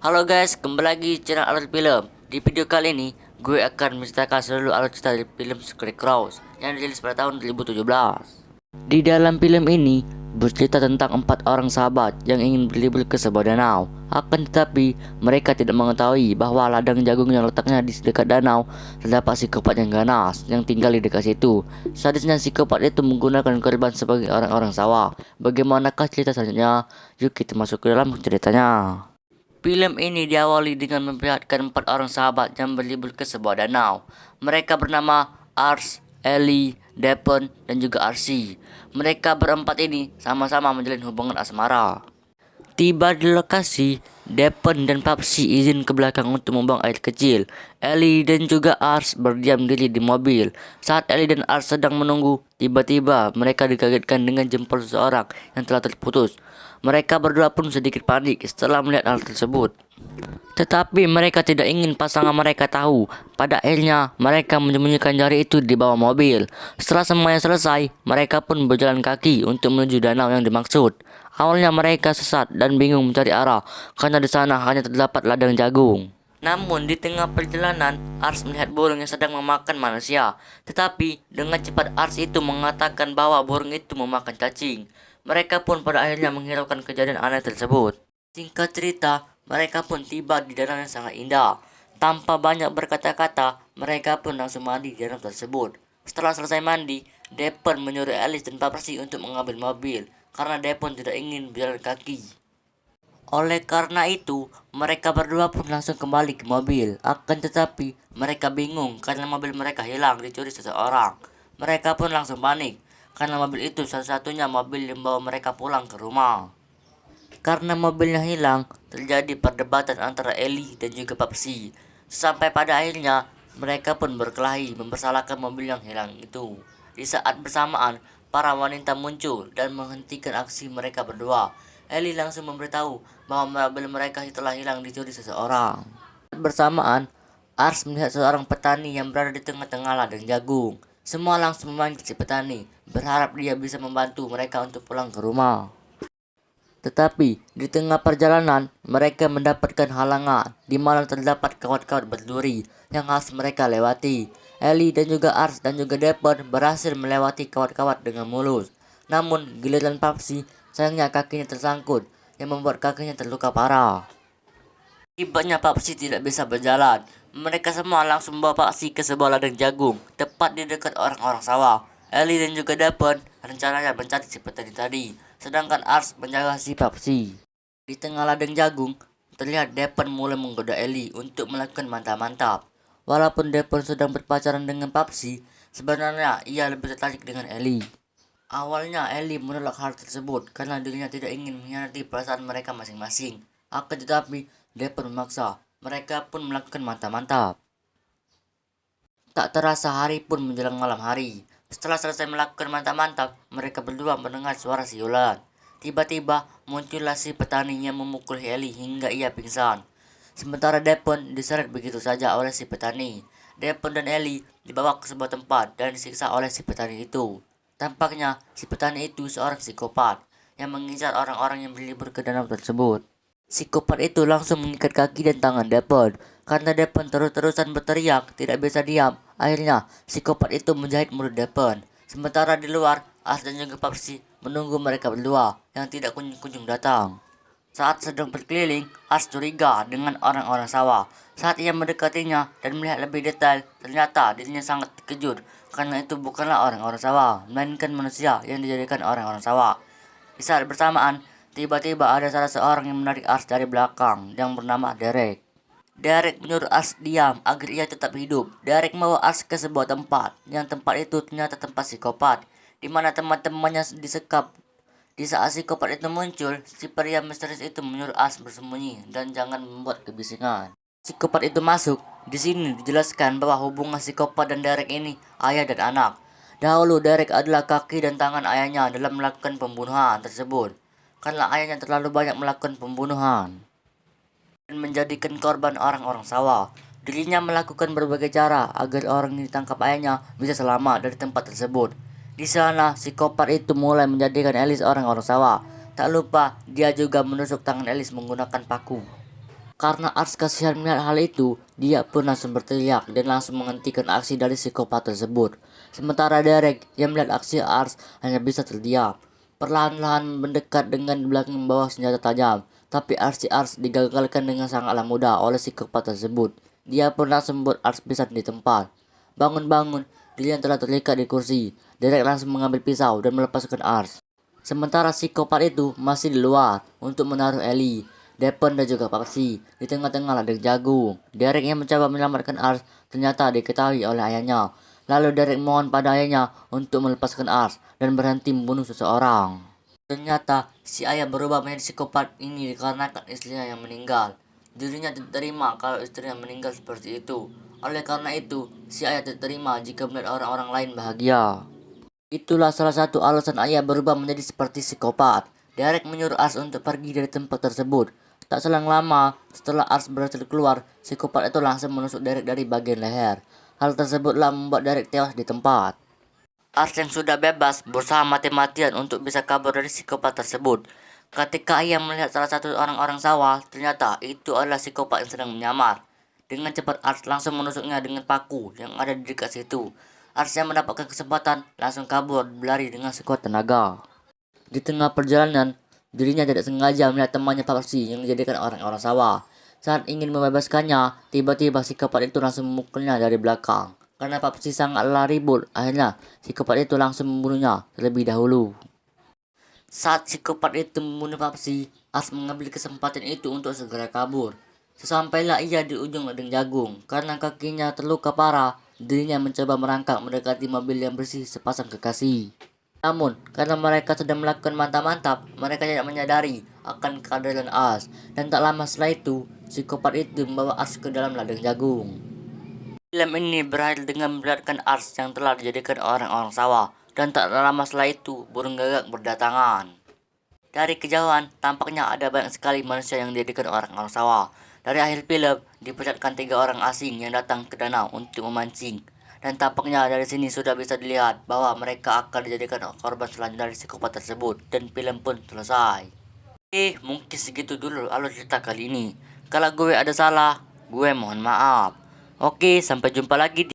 Halo guys, kembali lagi channel Alur Film. Di video kali ini, gue akan menceritakan seluruh alur cerita dari film Square Crows yang dirilis pada tahun 2017. Di dalam film ini, bercerita tentang 4 orang sahabat yang ingin berlibur ke sebuah danau. Akan tetapi, mereka tidak mengetahui bahwa ladang jagung yang letaknya di dekat danau terdapat psikopat yang ganas yang tinggal di dekat situ. Sadisnya psikopat itu menggunakan korban sebagai orang-orang sawah. Bagaimanakah cerita selanjutnya? Yuk kita masuk ke dalam ceritanya. Film ini diawali dengan memperlihatkan 4 orang sahabat yang berlibur ke sebuah danau. Mereka bernama Ars, Ellie, Devon, dan juga Arsi. Mereka berempat ini sama-sama menjalin hubungan asmara. Tiba di lokasi, Devon dan Papsi izin ke belakang untuk membuang air kecil. Ellie dan juga Ars berdiam diri di mobil. Saat Ellie dan Ars sedang menunggu, tiba-tiba mereka dikagetkan dengan jempol seseorang yang telah terputus. Mereka berdua pun sedikit panik setelah melihat hal tersebut. Tetapi mereka tidak ingin pasangan mereka tahu. Pada akhirnya, mereka menyembunyikan jari itu di bawah mobil. Setelah semuanya selesai, mereka pun berjalan kaki untuk menuju danau yang dimaksud. Awalnya mereka sesat dan bingung mencari arah karena di sana hanya terdapat ladang jagung. Namun di tengah perjalanan, Ars melihat burung yang sedang memakan manusia. Tetapi dengan cepat Ars itu mengatakan bahwa burung itu memakan cacing. Mereka pun pada akhirnya menghiraukan kejadian aneh tersebut. Singkat cerita, mereka pun tiba di danau yang sangat indah. Tanpa banyak berkata-kata, mereka pun langsung mandi di danau tersebut. Setelah selesai mandi, Devon menyuruh Alice dan Papsi untuk mengambil mobil karena Devon tidak ingin berjalan kaki. Oleh karena itu, mereka berdua pun langsung kembali ke mobil. Akan tetapi, mereka bingung karena mobil mereka hilang dicuri seseorang. Mereka pun langsung panik karena mobil itu satu-satunya mobil yang membawa mereka pulang ke rumah. Karena mobilnya hilang, terjadi perdebatan antara Ellie dan juga Papsi. Sampai pada akhirnya, mereka pun berkelahi mempersalahkan mobil yang hilang itu. Di saat bersamaan, para wanita muncul dan menghentikan aksi mereka berdua. Ellie langsung memberitahu bahwa mobil mereka telah hilang dicuri seseorang. Bersamaan, Ars melihat seorang petani yang berada di tengah-tengah ladang jagung. Semua langsung memanggil si petani, berharap dia bisa membantu mereka untuk pulang ke rumah. Tetapi di tengah perjalanan mereka mendapatkan halangan di mana terdapat kawat-kawat berduri yang harus mereka lewati. Ellie dan juga Ars dan juga Devon berhasil melewati kawat-kawat dengan mulus. Namun giliran Papsi, sayangnya kakinya tersangkut yang membuat kakinya terluka parah. Akibatnya Papsi tidak bisa berjalan. Mereka semua langsung membawa Papsi ke sebuah ladang jagung tepat di dekat orang-orang sawah. Ellie dan juga Devon rencananya mencari si petani tadi, sedangkan Ars menjaga si Papsi. Di tengah ladang jagung, terlihat Devon mulai menggoda Ellie untuk melakukan mantap-mantap. Walaupun Devon sedang berpacaran dengan Papsi, sebenarnya ia lebih tertarik dengan Ellie. Awalnya Ellie menolak hal tersebut karena dirinya tidak ingin mengkhianati perasaan mereka masing-masing. Akan tetapi, Devon memaksa. Mereka pun melakukan mantap-mantap. Tak terasa hari pun menjelang malam hari. Setelah selesai melakukan mantap-mantap, mereka berdua mendengar suara siulan. Tiba-tiba muncullah si petani yang memukul Ellie hingga ia pingsan. Sementara Devon diseret begitu saja oleh si petani. Devon dan Ellie dibawa ke sebuah tempat dan disiksa oleh si petani itu. Tampaknya si petani itu seorang psikopat yang mengincar orang-orang yang berlibur ke danau tersebut. Psikopat itu langsung mengikat kaki dan tangan Devon. Karena Devon terus-terusan berteriak, tidak bisa diam. Akhirnya, psikopat itu menjahit mulut Devon. Sementara di luar, Ars dan juga Papsi menunggu mereka berdua yang tidak kunjung-kunjung datang. Saat sedang berkeliling, Ars curiga dengan orang-orang sawah. Saat ia mendekatinya dan melihat lebih detail, ternyata dirinya sangat terkejut karena itu bukanlah orang-orang sawah, melainkan manusia yang dijadikan orang-orang sawah. Di saat bersamaan, tiba-tiba ada salah seorang yang menarik Ars dari belakang yang bernama Derek. Derek menyuruh Ars diam agar ia tetap hidup. Derek membawa Ars ke sebuah tempat, yang tempat itu ternyata tempat psikopat, di mana teman-temannya disekap. Di saat psikopat itu muncul, si pria misterius itu menyuruh Ars bersembunyi dan jangan membuat kebisingan. Psikopat itu masuk. Di sini dijelaskan bahwa hubungan psikopat dan Derek ini ayah dan anak. Dahulu Derek adalah kaki dan tangan ayahnya dalam melakukan pembunuhan tersebut, karena ayahnya terlalu banyak melakukan pembunuhan dan menjadikan korban orang-orang sawah. Dirinya melakukan berbagai cara agar orang yang ditangkap ayahnya bisa selamat dari tempat tersebut. Di sana, psikopat itu mulai menjadikan Alice orang-orang sawah. Tak lupa, dia juga menusuk tangan Alice menggunakan paku. Karena Ars kasihan melihat hal itu, dia pun langsung berteriak dan langsung menghentikan aksi dari psikopat tersebut. Sementara Derek yang melihat aksi Ars hanya bisa terdiam. Perlahan-lahan mendekat dengan belakang membawa senjata tajam, tapi aksi Ars digagalkan dengan sangatlah mudah oleh psikopat tersebut. Dia pun langsung membuat Ars pingsan di tempat. Bangun-bangun, dia yang telah terikat di kursi. Derek langsung mengambil pisau dan melepaskan Ars. Sementara psikopat itu masih di luar untuk menaruh Ellie, Devon dan juga Papsi di tengah-tengah ladang jagung. Derek yang mencoba menyelamatkan Ars ternyata diketahui oleh ayahnya. Lalu Derek mohon pada ayahnya untuk melepaskan Ars dan berhenti membunuh seseorang. Ternyata si ayah berubah menjadi psikopat ini dikarenakan istrinya yang meninggal. Dirinya tidak terima kalau istrinya meninggal seperti itu. Oleh karena itu, si ayah tidak terima jika melihat orang-orang lain bahagia. Itulah salah satu alasan ayah berubah menjadi seperti psikopat. Derek menyuruh Ars untuk pergi dari tempat tersebut. Tak selang lama, setelah Ars berhasil keluar, psikopat itu langsung menusuk Derek dari bagian leher. Hal tersebutlah membuat Derek tewas di tempat. Ars yang sudah bebas berusaha mati-matian untuk bisa kabur dari psikopat tersebut. Ketika ia melihat salah satu orang-orang sawah, ternyata itu adalah psikopat yang sedang menyamar. Dengan cepat Ars langsung menusuknya dengan paku yang ada di dekat situ. Ars yang mendapatkan kesempatan langsung kabur berlari dengan sekuat tenaga. Di tengah perjalanan, dirinya tidak sengaja melihat temannya Papsi yang dijadikan orang-orang sawah. Saat ingin membebaskannya, tiba-tiba psikopat itu langsung memukulnya dari belakang. Karena Papsi sangatlah ribut, akhirnya psikopat itu langsung membunuhnya terlebih dahulu. Saat psikopat itu membunuh Papsi, Ars mengambil kesempatan itu untuk segera kabur. Sesampainya ia di ujung ladang jagung, karena kakinya terluka parah, dirinya mencoba merangkak mendekati mobil yang bersih sepasang kekasih. Namun, karena mereka sedang melakukan mantap-mantap, mereka tidak menyadari akan keadaan Ars. Dan tak lama setelah itu, psikopat itu membawa Ars ke dalam ladang jagung. Film ini berakhir dengan memperlihatkan Ars yang telah dijadikan orang-orang sawah. Dan tak lama setelah itu, burung gagak berdatangan. Dari kejauhan, tampaknya ada banyak sekali manusia yang dijadikan orang-orang sawah. Dari akhir film, diperlihatkan 3 orang asing yang datang ke danau untuk memancing. Dan tampaknya dari sini sudah bisa dilihat bahwa mereka akan dijadikan korban selanjutnya dari psikopat tersebut. Dan film pun selesai. Mungkin segitu dulu alur cerita kali ini. Kalau gue ada salah, gue mohon maaf. Oke, sampai jumpa lagi di